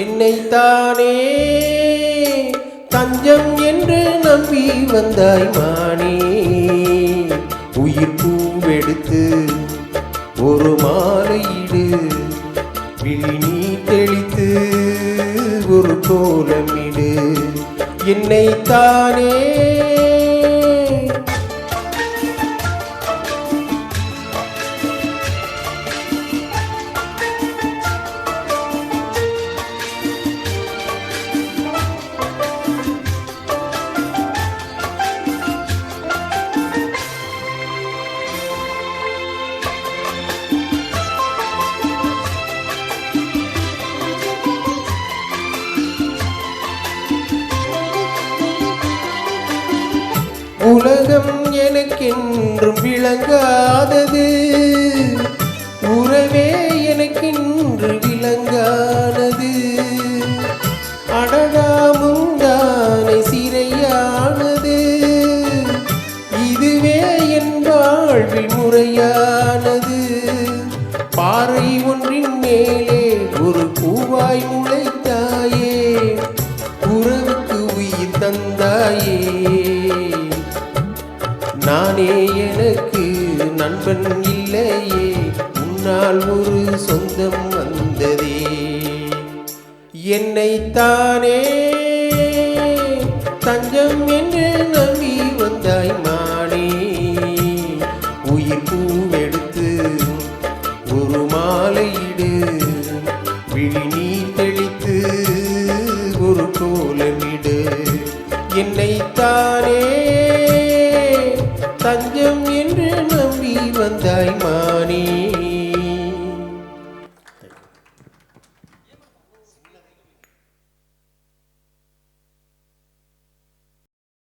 என்னைத்தானே தஞ்சம் என்று நம்பி வந்தாய் மானே. உயிர் பூவெடுத்து ஒரு மாலையிடு, விழி நீ தெளித்து ஒரு கோலமிடு. என்னைத்தானே உலகம் எனக்கென்றும் விளங்காதது, உறவே எனக்கென்று விளங்கானது. அடடா முந்தானை சிறையானது, இதுவே என் வாழ்வில் முறையானது. பாறை ஒன்றின் மேலே ஒரு பூவாய் முளைத்தாயே, உறவுக்கு உயிர் தந்தாயே. நானே எனக்கு நண்பன் இல்லையே, உன்னால் ஒரு சொந்தம் வந்ததே. என்னைத்தானே தஞ்சம் என்று நம்பி வந்தாய் மானே. உயிர் பூவெடுத்து ஒரு மாலையிடு, விழி நீ தெளித்து ஒரு கோலமிடு. என்னைத்தானே தஞ்சம் என்று நம்பி வந்தாய் மா.